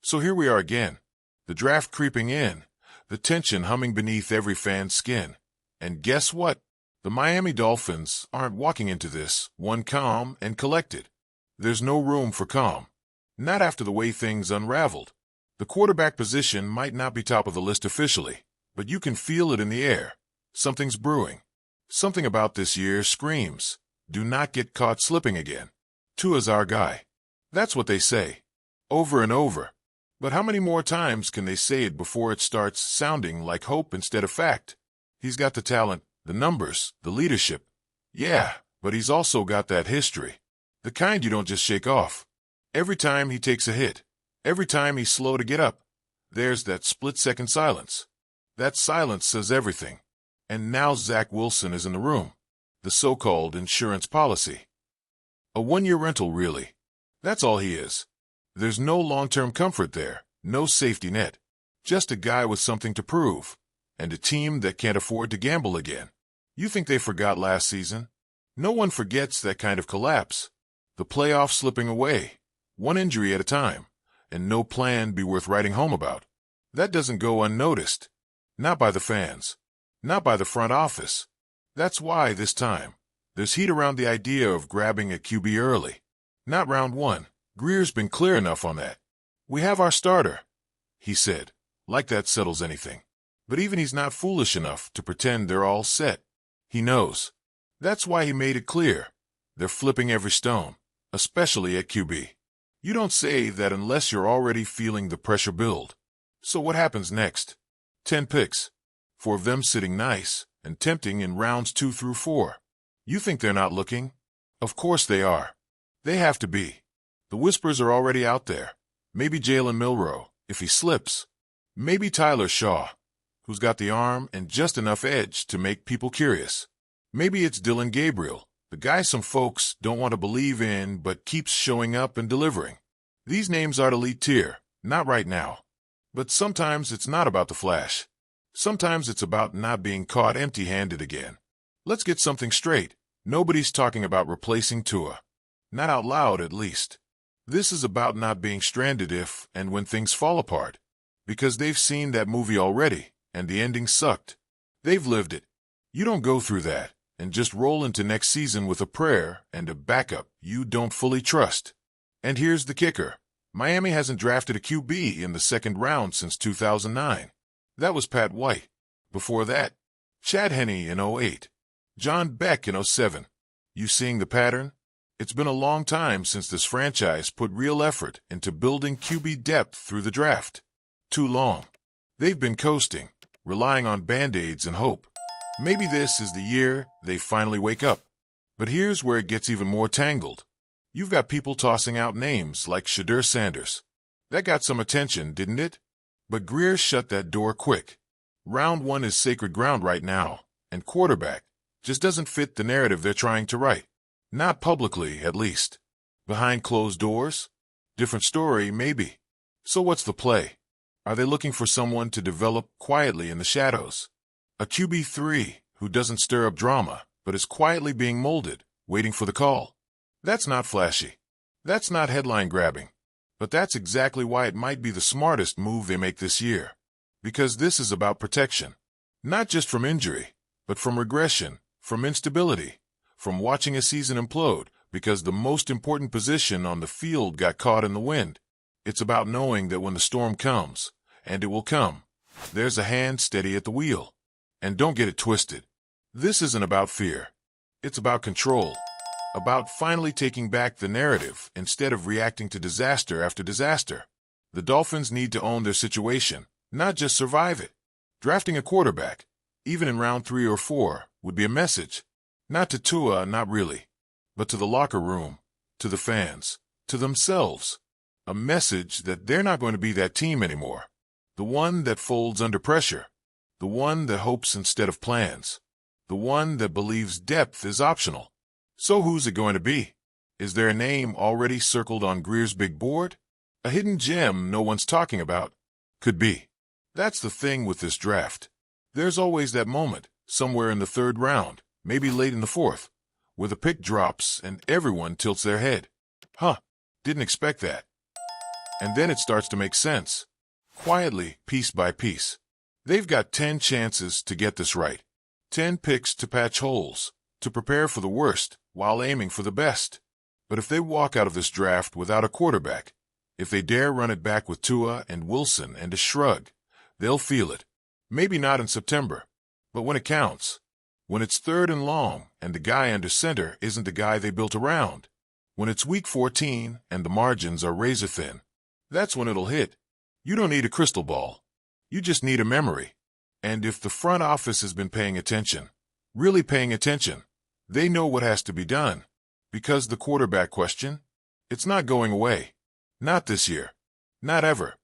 So here we are again, the draft creeping in, the tension humming beneath every fan's skin. And guess what? The Miami Dolphins aren't walking into this one calm and collected. There's no room for calm. Not after the way things unraveled. The quarterback position might not be top of the list officially, but you can feel it in the air. Something's brewing. Something about this year screams, do not get caught slipping again. Tua's our guy. That's what they say. Over and over. But how many more times can they say it before it starts sounding like hope instead of fact? He's got the talent, the numbers, the leadership. Yeah, but he's also got that history. The kind you don't just shake off. Every time he takes a hit, every time he's slow to get up, there's that split-second silence. That silence says everything. And now Zach Wilson is in the room. The so-called insurance policy. A one-year rental, really. That's all he is. There's no long-term comfort there, no safety net. Just a guy with something to prove. And a team that can't afford to gamble again. You think they forgot last season? No one forgets that kind of collapse. The playoffs slipping away, one injury at a time, and no plan be worth writing home about. That doesn't go unnoticed. Not by the fans. Not by the front office. That's why, this time, there's heat around the idea of grabbing a QB early. Not round one. Greer's been clear enough on that. We have our starter, he said, like that settles anything. But even he's not foolish enough to pretend they're all set. He knows. That's why he made it clear. They're flipping every stone, especially at QB. You don't say that unless you're already feeling the pressure build. So what happens next? 10 picks. 4 of them sitting nice and tempting in rounds 2 through 4. You think they're not looking? Of course they are. They have to be. The whispers are already out there. Maybe Jalen Milroe, if he slips. Maybe Tyler Shaw, who's got the arm and just enough edge to make people curious. Maybe it's Dylan Gabriel, the guy some folks don't want to believe in but keeps showing up and delivering. These names are elite tier, not right now. But sometimes it's not about the flash. Sometimes it's about not being caught empty-handed again. Let's get something straight. Nobody's talking about replacing Tua. Not out loud, at least. This is about not being stranded if and when things fall apart. Because they've seen that movie already, and the ending sucked. They've lived it. You don't go through that and just roll into next season with a prayer and a backup you don't fully trust. And here's the kicker. Miami hasn't drafted a QB in the second round since 2009. That was Pat White. Before that, Chad Henne in 08. John Beck in 07. You seeing the pattern? It's been a long time since this franchise put real effort into building QB depth through the draft. Too long. They've been coasting, relying on Band-Aids and hope. Maybe this is the year they finally wake up. But here's where it gets even more tangled. You've got people tossing out names like Shedeur Sanders. That got some attention, didn't it? But Grier shut that door quick. Round 1 is sacred ground right now, and quarterback just doesn't fit the narrative they're trying to write. Not publicly, at least. Behind closed doors? Different story, maybe. So what's the play? Are they looking for someone to develop quietly in the shadows? A QB3 who doesn't stir up drama, but is quietly being molded, waiting for the call. That's not flashy. That's not headline-grabbing. But that's exactly why it might be the smartest move they make this year. Because this is about protection. Not just from injury, but from regression, from instability, from watching a season implode because the most important position on the field got caught in the wind. It's about knowing that when the storm comes, and it will come, there's a hand steady at the wheel. And don't get it twisted. This isn't about fear. It's about control. About finally taking back the narrative instead of reacting to disaster after disaster. The Dolphins need to own their situation, not just survive it. Drafting a quarterback, even in round 3 or 4, would be a message. Not to Tua, not really. But to the locker room, to the fans, to themselves. A message that they're not going to be that team anymore. The one that folds under pressure. The one that hopes instead of plans. The one that believes depth is optional. So who's it going to be? Is there a name already circled on Grier's big board? A hidden gem no one's talking about? Could be. That's the thing with this draft. There's always that moment, somewhere in the 3rd round, maybe late in the 4th, where the pick drops and everyone tilts their head. Huh, didn't expect that. And then it starts to make sense. Quietly, piece by piece. They've got 10 chances to get this right. 10 picks to patch holes, to prepare for the worst while aiming for the best. But if they walk out of this draft without a quarterback, if they dare run it back with Tua and Wilson and a shrug, they'll feel it. Maybe not in September, but when it counts. When it's 3rd and long and the guy under center isn't the guy they built around. When it's week 14 and the margins are razor thin. That's when it'll hit. You don't need a crystal ball. You just need a memory. And if the front office has been paying attention, really paying attention, they know what has to be done. Because the quarterback question, it's not going away. Not this year. Not ever.